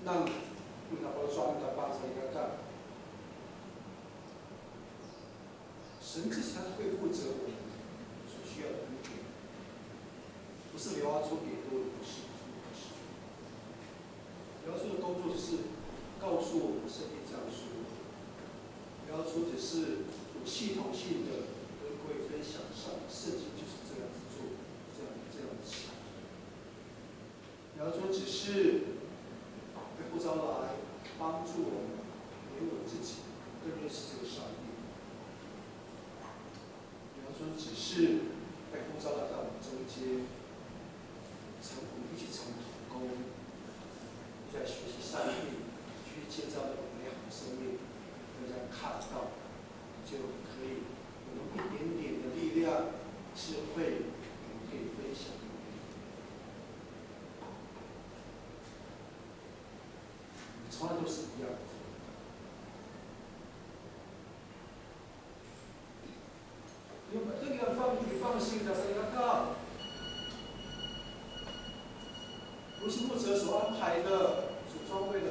让那个抓那个帮助一个干。神自己他会负责我们所需要的恩典，不是刘阿初给多的，不是。刘阿初的工作只是告诉我们圣经这样说，刘阿初只是有系统性的跟各位分享上，圣经就是这样子做，这样子想。刘阿初只是被呼召来帮助我们连我自己更认识这个上帝。说只是被呼召来到我们中间，我们一起成同工，在学习上帝，去建造那个美好的生命，大家看到，就可以有一点点的力量、智慧，我们可以分享。从来都是一样的。这个你放心的，是一个不是牧者所安排的、所装备的，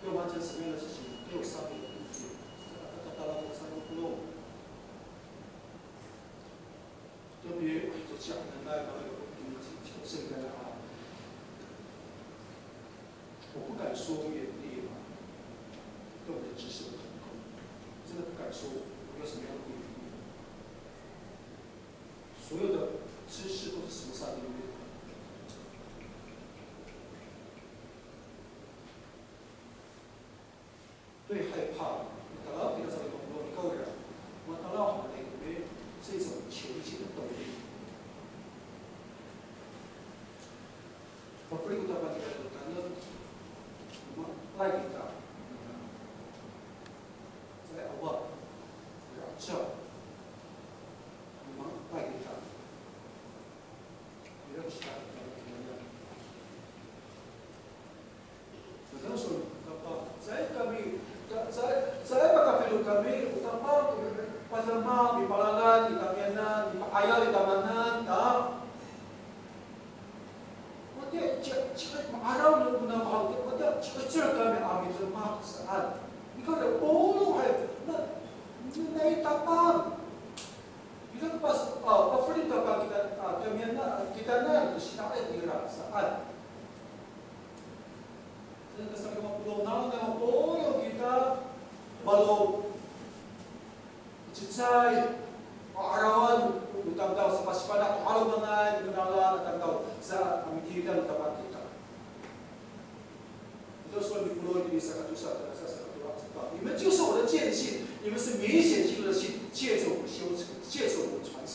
要完成什么样的事情，都有上帝的意见。到了上帝不弄，特别就讲的那个圣诞啊，我不敢说勉励嘛，对我的知识不同。真的不敢说我有什么样的不一样。所有的知识都是从上帝那边。最害怕，等到比较上帝工作够了，我等到好那边是一种前进的动力。我非常把这个感觉，我爱给他。叫我们带给他，没有其他的怎么样？有的时候，在kami utama pasama di palangan di kamianan di ayah di tamanan tak. Mati cakap marah nak guna hal tu, mati cakap kami ambil semak saat. Jika ada bolu hai, naik tapam. Bila pas offering tapam kita nak siapa yang saat. Sampai 50 tahun dengan bolu kita baru cicai arawan utang daw sa pasipada araw mga ibunala utang daw sa amitidan tapat kita. Ito so ni pulo ni sa katusa sa katuwa sa. 你们就是我的见信，你们是明显基督的信，借着我修成，借着我传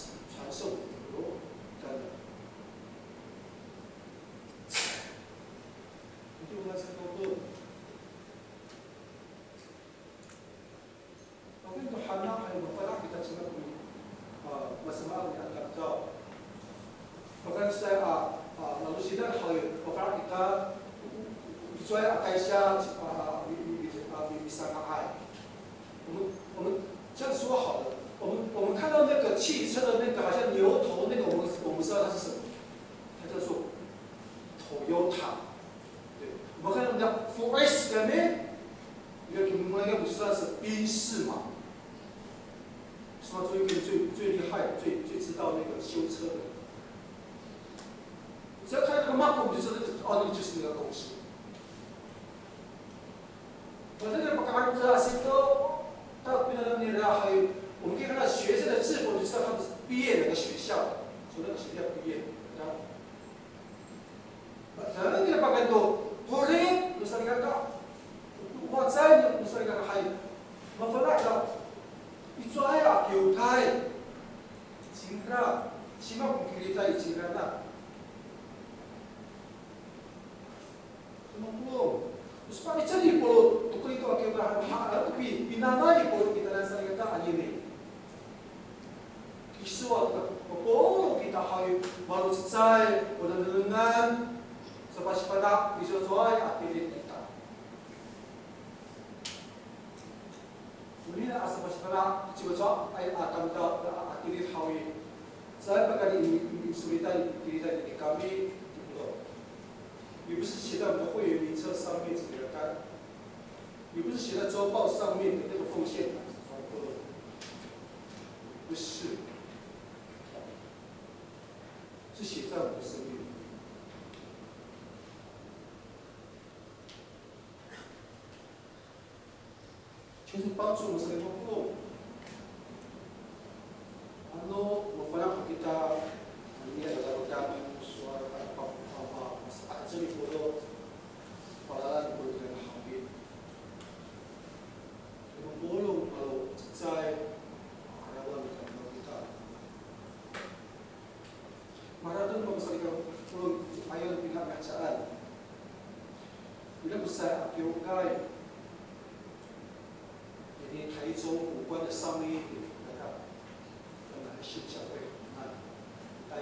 授哦，真的。你就那是多个。Mungkin Tuhan yang memperlah kita cuma masalah yang akan tahu. Bahkan saya lalu sidang hari memperlah kita saya akan saya bisa mengai. 我们这样说好了，我们看到那个汽车的那个好像牛头那个，我们知道它是什么，它叫做 Toyota。对，我们看到那个 4S 里面，你们应该不知道是宾士嘛？ 说做一个最厉害、最知道那个修车的，只要看那个 mark， 我们就知道哦，那就是那个公司。我这个不干这些都，到别人那里还有，我们可以看到学生的制服，就知道他们是毕业哪个学校，从那个学校毕业，知道？咱们这个不干都，后来你说你看到，我在你说你看还，我分那个。 Itu ayah kiutai, cingkra, simak mengkiritai cingkra tak. Semua pulau. Terus pak cari pulau, tukar itu akhir berhak, tapi binangai pulau kita dan saya kata aja ni. Kisah pulau kita hari baru selesai, udah dengan, sebab pada kisah soal akhirnya kita. Kemudian asal masyarakat coba akan aktivitas hawi. Saya pakai ini kesulitan di kami di pulau. 也不是写在我们的会员名册上面这个单，也不是写在周报上面的那个奉献单，不是，是写在我们的生命里。求主帮助我们能够，我分享给大家，你也有在家说，这里活动，把它让你的行业，我们无论在台湾的Maradon mempersatukan ulun ayon pihak bacaan. Bila besar Akiokai, jadi 台中五官的上面一点，大家可能是小会啊，大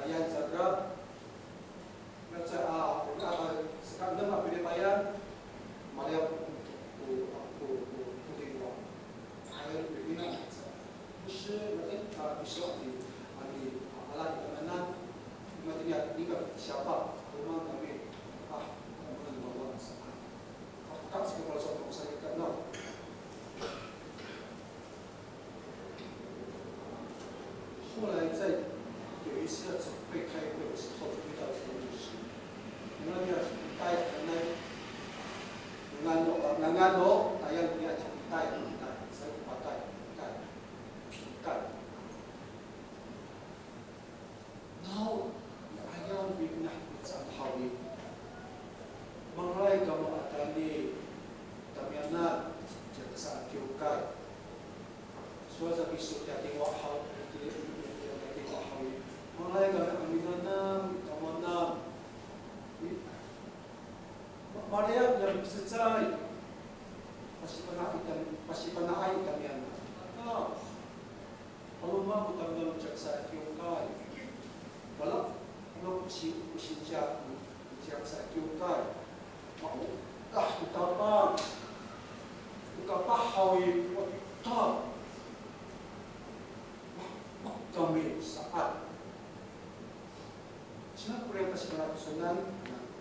yan jaga, baca sekarang apa pilih tayan, Malaysia tinggal, ayon pimpinan, 不是那必须你alat keamanan, kemudian tiga siapa rumah kami, kemudian bawa tak sekepala suatu saya kenal. 后来在有一次要准备开会的时候，遇到这个律师，那要带难罗，大家不要带，所以把带。然后ayam binah bicara hawi, mengalai kamu adani, damiana jadi saat kiokai, suara bisu jadi wahal, jadi hawi, mengalai kamu aminanam, kamanam, Maria yang sejai, pasti pernah air damiana, kalau mau kamu jadi saat kiokai. Walau usia saya kiokai, mau utapa hawi utap kami saat siapa yang kasih kesunan,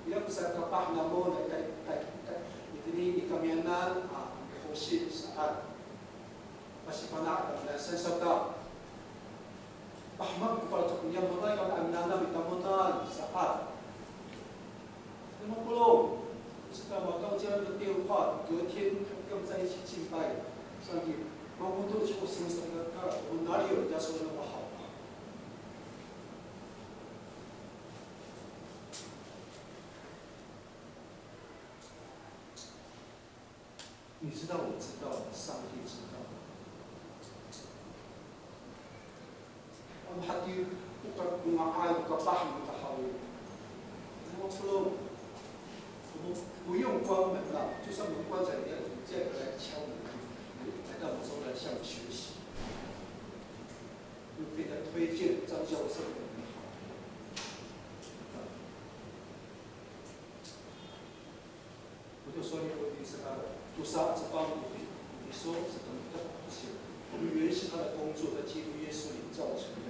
dia bisa kapah namun ini kamianan hosi saat masih panak dan sensata. Ahmad kepada yang mulai kami aminana bitamutan saat 50是干嘛？刚接了个电话，隔天跟我们在一起敬拜，上帝，我们都说什么？我们哪里有人家说的那么好？你知道，我知道，上帝知道。hati bukan mengaai kebah mengetahui. 不用关门了，就算门关着，你这个来敲门，来到我们中来向你学习，就给他推荐张教授的很好。我就说你是他的杜莎这方面，你说是怎么的不行？原是他的工作在基督耶稣里造成的。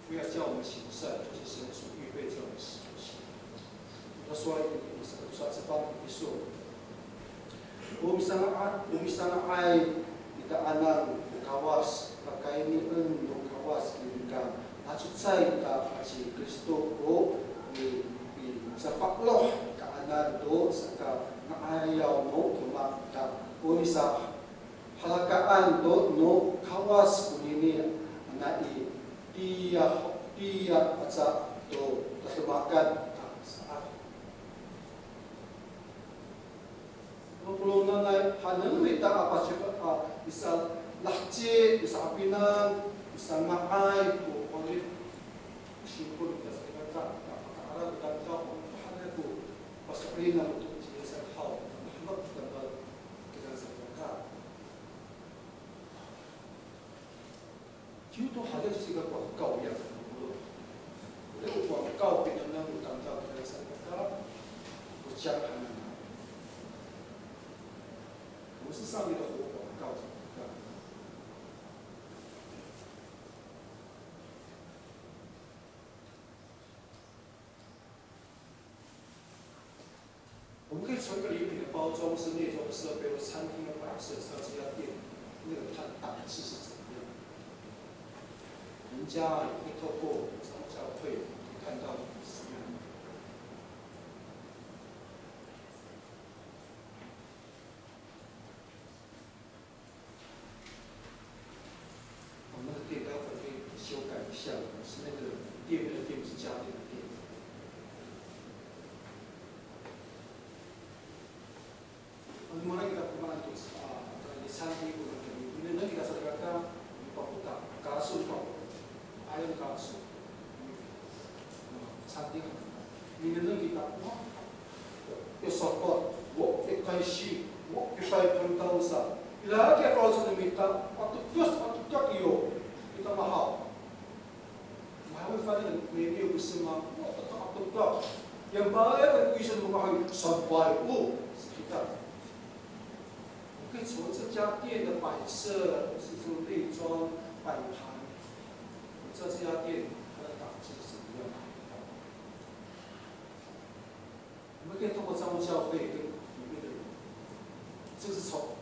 不要叫我们行善，就是神所预备这种事情。他说你说这方面你说，我们sana ay itaanan kawas pagkainian ng kawas ka achutsay ka si Kristo ko sa pakloh kaanan do sa ka naayaw mo tumakta o sa halakaan do no kawas kunini na dia atsa do tatumakan saat Pulungan ay hanan kita apa siapa bisa lahci bisa apinan bisa makai ko kulit simpul kita sekarang arah kita tahu hanya ko pasaprina untuk jasa hal Muhammad tentang kita sekarang itu hanya sehingga kau yang itu kau pindah tentang kita sekarang ucapan不是上面的活广告，可以从一个礼品的包装、是内装的设备、或餐厅的摆设，知道这家店那个它的档次是怎么样。人家也会透过长教会看到什么样的。我们的店待会可以修改一下，是那个店面的店，不是家电的店。Mulai kita kemana tu? Di samping itu, kemudian kita serahkan pakuta, kasu pakuta, ayam kasu, samping. Kemudian kita support, work ekaishi, work ekai pentausa. Bila kita kalau sudah minta, atau tiap iyo kita mahal. Mahal faham media bersama, atau yang baik kan bisa memahami sampai sekitar. 可以从这家店的摆设，是从内装、摆盘，我知道这家店它的档次是什么样的。我们可以通过招募教会跟里面的人，这是从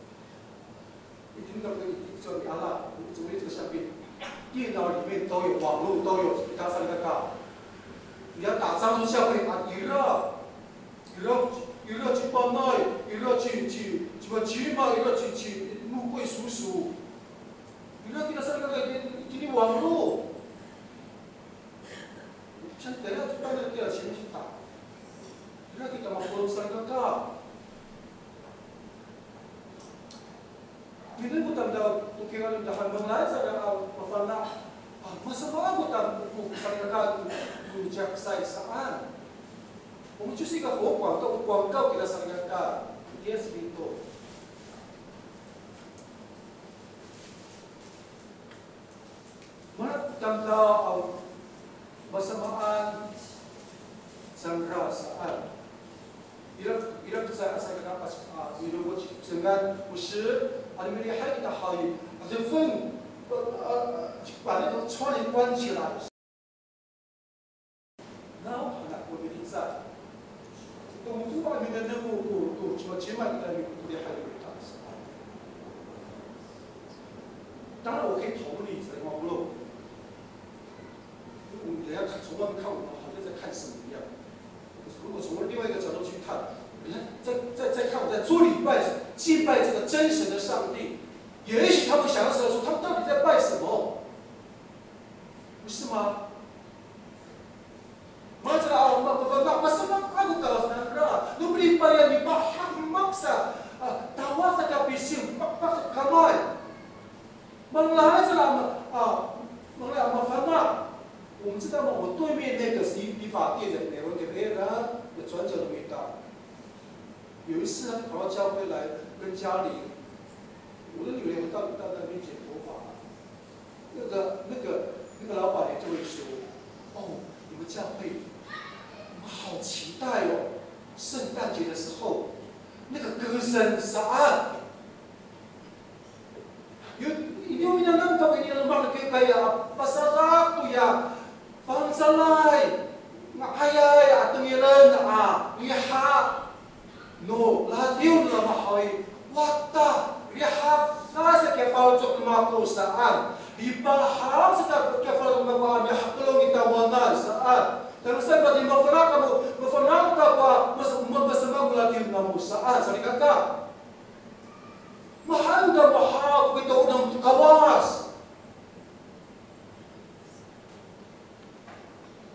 一听到说你阿拉，怎么有这个相片？电脑里面都有，网络都有，加上一个大，你要打招呼教会啊，娱乐去帮奈，娱乐去什么去嘛，娱乐去穆贵叔叔，娱乐kita sering kali ini 网络，像等下带着这钱去打，娱乐kita mau sering kali，你不当到不给俺们还门来着的啊，我反正啊，不是我不当不sering kali不讲sai saan。 我们就是一个活广告给他上个大，也是很多。Mana tanggal bersamaan Sandra saat Ira saya dapat video dengan usia ada melihat kita hari ada分把那个窗帘关起来，然后呢，我们在。 我们不把你的任务什么千万的不得还有大事。当然，我可以投你在网络，你等下从外面看我们，好像在看什么一样。如果从另外一个角度去看，你看再看我在做礼拜、敬拜这个真神的上帝，也许他们想要知道说，他们到底在拜什么，不是吗？ Masalah masalah aku tahu sebenarnya. Nubri payah ni bahang maksa tawa saja bisim maksa kamai. Mengalai selama mengalai amafana. 我们知道吗？我对面那个理发店的美文给别人的转角的味道。有一次他跑到教会来跟家里，我的女儿到那边剪头发，那个老板娘就会说：“哦，你们教会。” 好期待哦！圣诞节的时候，那个歌声啥？有yang nampak ini lemah kaya pasarap tu ya, fangsalai, ngayay atong ilan liha, no latiu na mahoy, wata liha nasa kefal cok mako saan, dipaham sa kefal mako ami hakulong itawanan saan. Dan saya bagi mafana kamu apa bersama lagi namu saat saya kata mahal dan mahal kita udang kawas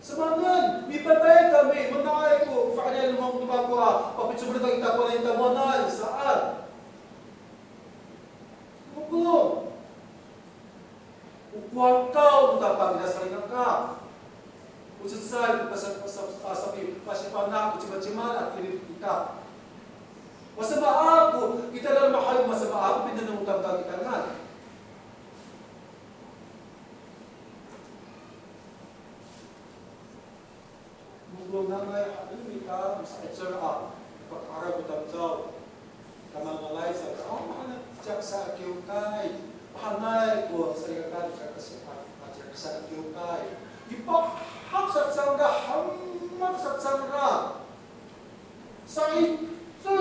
semangat mipatai kami menaik ko fa'al mo tumakwa papicubur kita ko ng tawanan saat bukan kuwantau dapat kita saling angkat 不是在pasifana macam-macam aktiviti kita. Masama aku kita dalam mahal masama aku pindah ng utang kita kan. Mungkin namai hadin kita bisa cerah perkara utang jauh. Kama malai sa mana jaksa kiukai, hanai ko serikali jaksa kiukai. Hak satsangga, hamak satsangga. Sai, so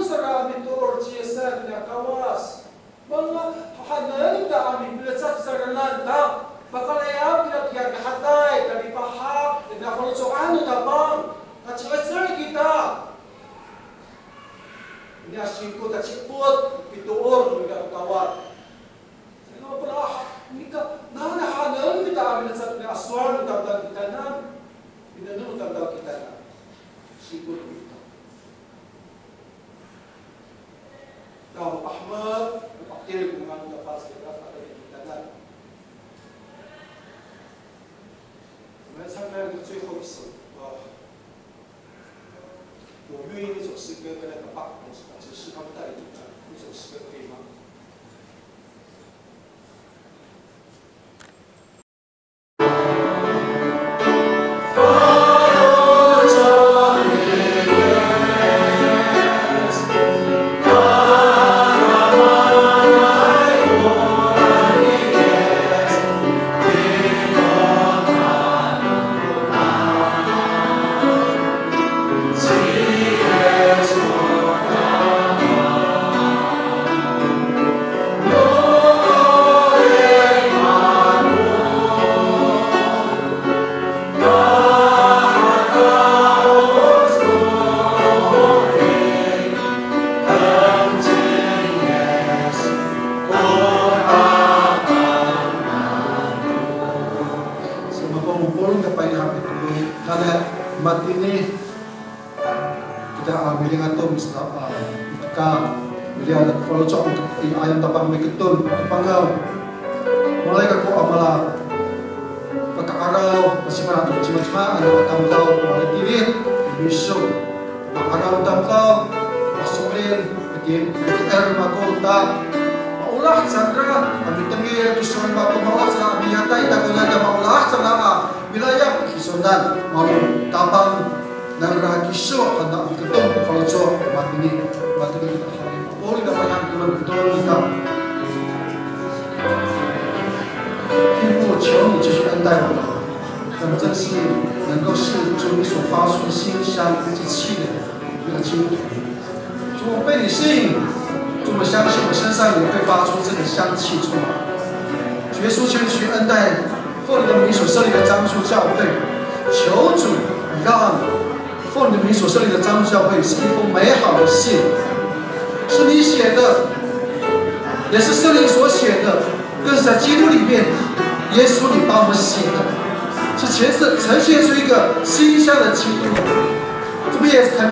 ciput pituor juga kawan. Saya berah, nika nana hanan kita ambil satu aswar tentang kita nan, kita nu tentang kita nan. Sibuk kita. Kau Ahmad, pakil dengan dapat segera pada kita nan. Mereka sampai最后一首我愿意那首诗歌跟那个爸只是他们带领的那首诗歌可以吗？呈现出一个馨香的基督，这不也是很